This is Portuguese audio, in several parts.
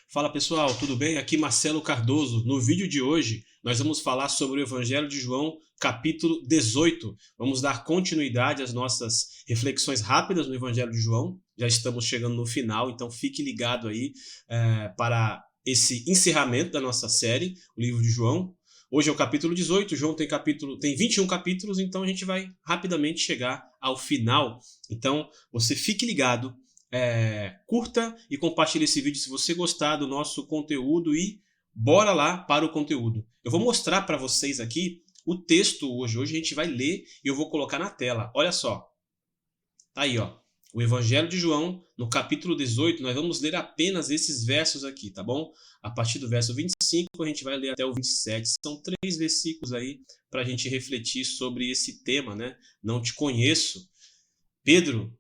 Fala pessoal, tudo bem? Aqui Marcelo Cardoso. No vídeo de hoje nós vamos falar sobre o Evangelho de João, capítulo 18. Vamos dar continuidade às nossas reflexões rápidas no Evangelho de João. Já estamos chegando no final, então fique ligado aí para esse encerramento da nossa série, o livro de João. Hoje é o capítulo 18, João tem 21 capítulos, então a gente vai rapidamente chegar ao final. Então você fique ligado. Curta e compartilhe esse vídeo se você gostar do nosso conteúdo e bora lá para o conteúdo. Eu vou mostrar para vocês aqui o texto hoje. Hoje a gente vai ler e eu vou colocar na tela. Olha só. Tá aí, ó. O Evangelho de João, no capítulo 18, nós vamos ler apenas esses versos aqui, tá bom? A partir do verso 25, a gente vai ler até o 27. São 3 versículos aí para a gente refletir sobre esse tema, né? Não te conheço. Pedro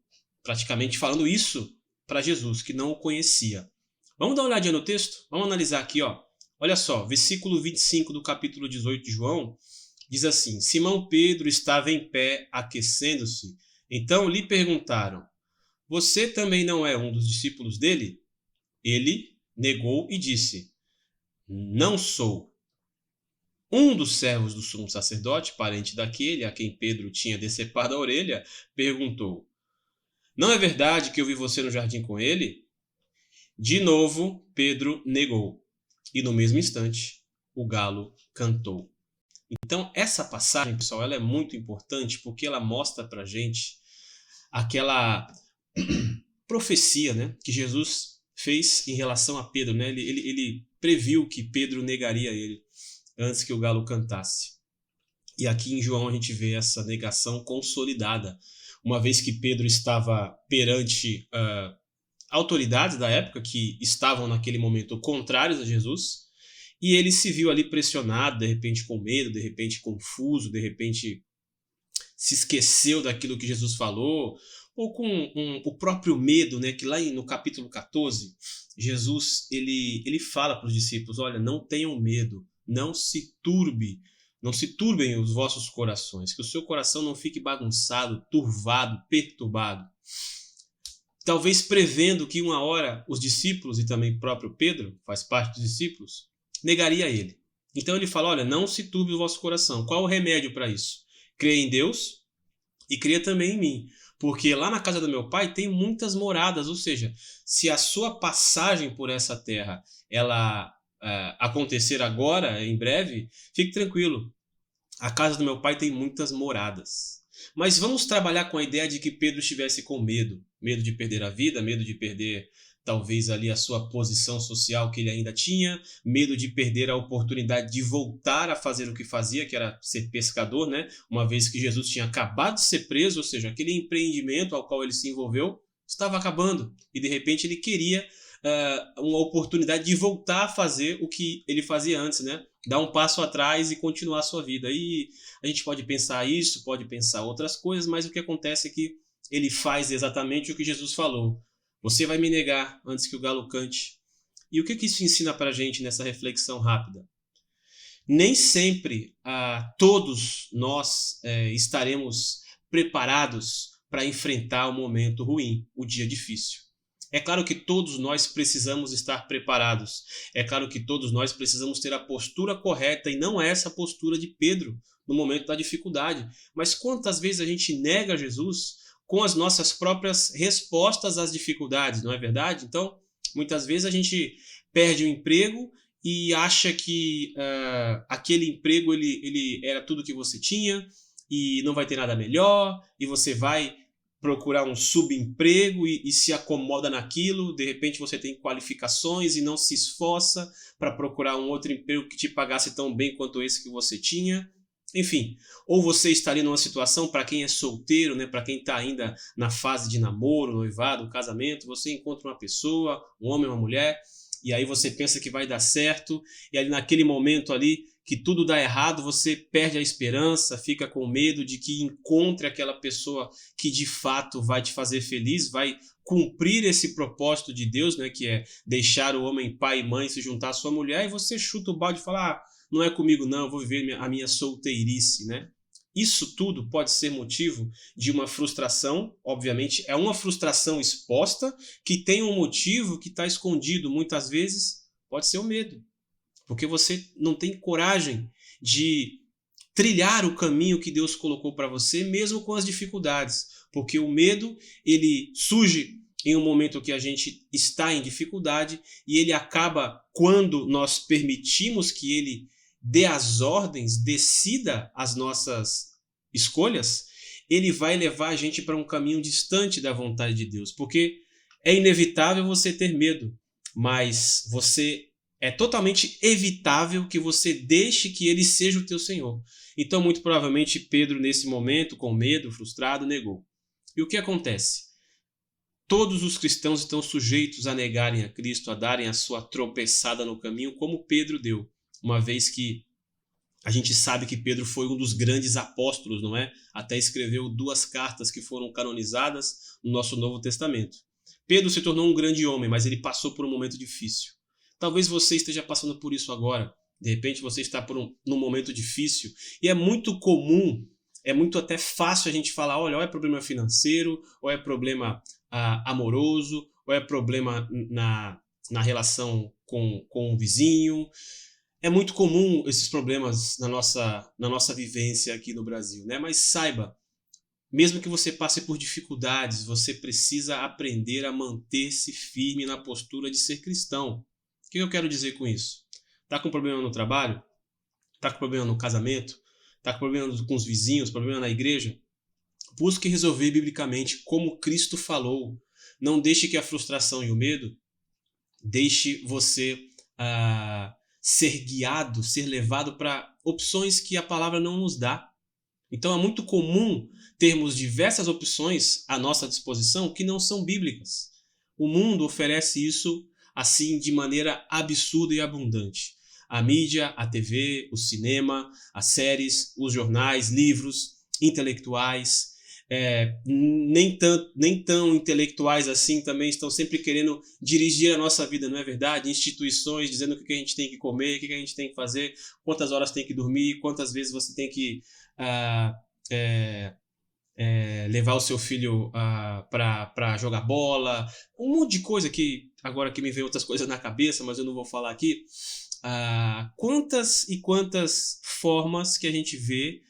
praticamente falando isso para Jesus, que não o conhecia. Vamos dar uma olhadinha no texto? Vamos analisar aqui, ó. Olha só, versículo 25 do capítulo 18 de João, diz assim: Simão Pedro estava em pé, aquecendo-se. Então lhe perguntaram: Você também não é um dos discípulos dele? Ele negou e disse: Não sou. Um dos servos do sumo sacerdote, parente daquele a quem Pedro tinha decepado a orelha, perguntou: Não é verdade que eu vi você no jardim com ele? De novo, Pedro negou. E no mesmo instante, o galo cantou. Então, essa passagem, pessoal, ela é muito importante porque ela mostra pra gente aquela profecia, né, que Jesus fez em relação a Pedro, né? Ele previu que Pedro negaria ele antes que o galo cantasse. E aqui em João a gente vê essa negação consolidada, uma vez que Pedro estava perante autoridades da época que estavam naquele momento contrários a Jesus, e ele se viu ali pressionado, de repente com medo, de repente confuso, de repente se esqueceu daquilo que Jesus falou, ou com o próprio medo, né, que lá no capítulo 14, Jesus ele fala para os discípulos: olha, não tenham medo, não se turbem os vossos corações, que o seu coração não fique bagunçado, turvado, perturbado. Talvez prevendo que uma hora os discípulos, e também próprio Pedro, faz parte dos discípulos, negaria ele. Então ele fala: olha, não se turbe o vosso coração. Qual o remédio para isso? Creia em Deus e creia também em mim. Porque lá na casa do meu pai tem muitas moradas, ou seja, se a sua passagem por essa terra ela acontecer agora, em breve, fique tranquilo. A casa do meu pai tem muitas moradas. Mas vamos trabalhar com a ideia de que Pedro estivesse com medo. Medo de perder a vida, medo de perder talvez ali a sua posição social que ele ainda tinha, medo de perder a oportunidade de voltar a fazer o que fazia, que era ser pescador, né? Uma vez que Jesus tinha acabado de ser preso, ou seja, aquele empreendimento ao qual ele se envolveu estava acabando. E de repente ele queria uma oportunidade de voltar a fazer o que ele fazia antes, né? Dar um passo atrás e continuar a sua vida. E a gente pode pensar isso, pode pensar outras coisas, mas o que acontece é que ele faz exatamente o que Jesus falou. Você vai me negar antes que o galo cante. E o que isso ensina para a gente nessa reflexão rápida? Nem sempre todos nós estaremos preparados para enfrentar o momento ruim, o dia difícil. É claro que todos nós precisamos estar preparados. É claro que todos nós precisamos ter a postura correta, e não é essa postura de Pedro no momento da dificuldade. Mas quantas vezes a gente nega Jesus com as nossas próprias respostas às dificuldades, não é verdade? Então, muitas vezes a gente perde o emprego e acha que aquele emprego ele era tudo que você tinha e não vai ter nada melhor, e você vai procurar um subemprego e se acomoda naquilo. De repente você tem qualificações e não se esforça para procurar um outro emprego que te pagasse tão bem quanto esse que você tinha. Enfim, ou você está ali numa situação, para quem é solteiro, né, para quem está ainda na fase de namoro, noivado, casamento, você encontra uma pessoa, um homem, uma mulher, e aí você pensa que vai dar certo, e ali naquele momento ali que tudo dá errado, você perde a esperança, fica com medo de que encontre aquela pessoa que de fato vai te fazer feliz, vai cumprir esse propósito de Deus, né, que é deixar o homem pai e mãe se juntar à sua mulher, e você chuta o balde e fala: não é comigo não, eu vou viver a minha solteirice, né? isso tudo pode ser motivo de uma frustração, obviamente, é uma frustração exposta que tem um motivo que está escondido. Muitas vezes pode ser o medo, porque você não tem coragem de trilhar o caminho que Deus colocou para você, mesmo com as dificuldades, porque o medo, ele surge em um momento que a gente está em dificuldade e ele acaba, quando nós permitimos que ele dê as ordens, decida as nossas escolhas, ele vai levar a gente para um caminho distante da vontade de Deus, porque é inevitável você ter medo, mas é totalmente evitável que você deixe que ele seja o teu Senhor. Então, muito provavelmente, Pedro, nesse momento, com medo, frustrado, negou. E o que acontece? Todos os cristãos estão sujeitos a negarem a Cristo, a darem a sua tropeçada no caminho, como Pedro deu, uma vez que a gente sabe que Pedro foi um dos grandes apóstolos, não é? Até escreveu 2 cartas que foram canonizadas no nosso Novo Testamento. Pedro se tornou um grande homem, mas ele passou por um momento difícil. Talvez você esteja passando por isso agora. De repente você está num momento difícil. E é muito comum, é muito até fácil a gente falar, olha, ou é problema financeiro, ou é problema amoroso, ou é problema na relação com o vizinho. É muito comum esses problemas na nossa vivência aqui no Brasil, né? Mas saiba, mesmo que você passe por dificuldades, você precisa aprender a manter-se firme na postura de ser cristão. O que eu quero dizer com isso? Está com problema no trabalho? Está com problema no casamento? Está com problema com os vizinhos? Problema na igreja? Busque resolver biblicamente como Cristo falou. Não deixe que a frustração e o medo deixe você ser guiado, ser levado para opções que a palavra não nos dá. Então é muito comum termos diversas opções à nossa disposição que não são bíblicas. O mundo oferece isso assim de maneira absurda e abundante. A mídia, a TV, o cinema, as séries, os jornais, livros, intelectuais, nem tão intelectuais assim também estão sempre querendo dirigir a nossa vida, não é verdade? Instituições dizendo o que a gente tem que comer, o que a gente tem que fazer, quantas horas tem que dormir, quantas vezes você tem que levar o seu filho para jogar bola, um monte de coisa que agora que me vem outras coisas na cabeça, mas eu não vou falar aqui. Quantas e quantas formas que a gente vê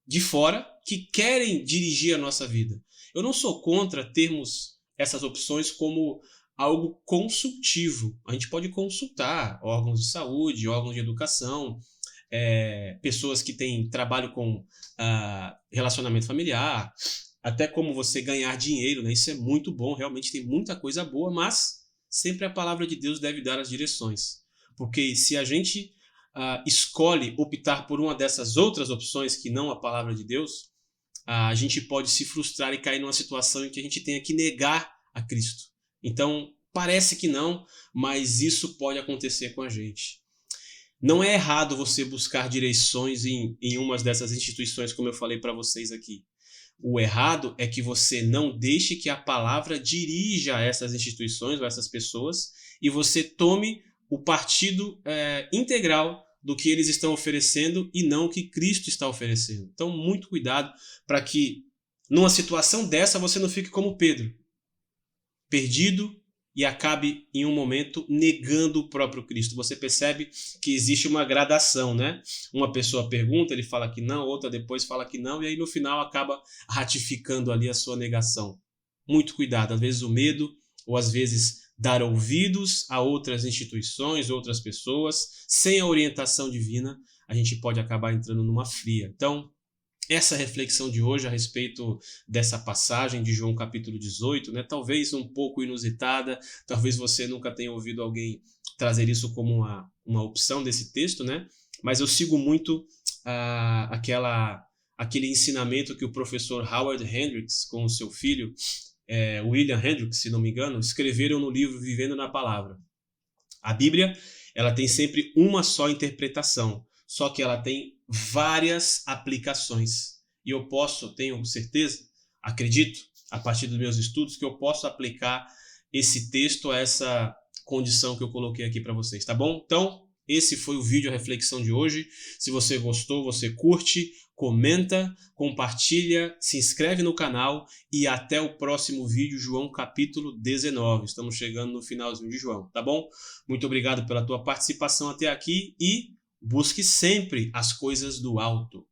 de fora que querem dirigir a nossa vida. Eu não sou contra termos essas opções como algo consultivo. A gente pode consultar órgãos de saúde, órgãos de educação, pessoas que têm trabalho com relacionamento familiar, até como você ganhar dinheiro, né? Isso é muito bom, realmente tem muita coisa boa, mas sempre a palavra de Deus deve dar as direções. Porque se a gente escolhe optar por uma dessas outras opções que não a palavra de Deus, a gente pode se frustrar e cair numa situação em que a gente tenha que negar a Cristo. Então, parece que não, mas isso pode acontecer com a gente. Não é errado você buscar direções em umas dessas instituições, como eu falei para vocês aqui. O errado é que você não deixe que a palavra dirija essas instituições ou essas pessoas e você tome o partido integral do que eles estão oferecendo e não o que Cristo está oferecendo. Então, muito cuidado para que, numa situação dessa, você não fique como Pedro, perdido e acabe, em um momento, negando o próprio Cristo. Você percebe que existe uma gradação, né? Uma pessoa pergunta, ele fala que não, outra depois fala que não, e aí no final acaba ratificando ali a sua negação. Muito cuidado, às vezes o medo, ou às vezes dar ouvidos a outras instituições, outras pessoas, sem a orientação divina, a gente pode acabar entrando numa fria. Então, essa reflexão de hoje a respeito dessa passagem de João capítulo 18, né, talvez um pouco inusitada, talvez você nunca tenha ouvido alguém trazer isso como uma opção desse texto, né, mas eu sigo muito aquele ensinamento que o professor Howard Hendricks, com o seu filho, William Hendricks, se não me engano, escreveram no livro Vivendo na Palavra. A Bíblia, ela tem sempre uma só interpretação, só que ela tem várias aplicações. E eu tenho certeza, acredito, a partir dos meus estudos, que eu posso aplicar esse texto a essa condição que eu coloquei aqui para vocês, tá bom? Então, Esse foi o vídeo, a reflexão de hoje. Se você gostou, você curte, comenta, compartilha, se inscreve no canal e até o próximo vídeo, João capítulo 19. Estamos chegando no finalzinho de João, tá bom? Muito obrigado pela tua participação até aqui e busque sempre as coisas do alto.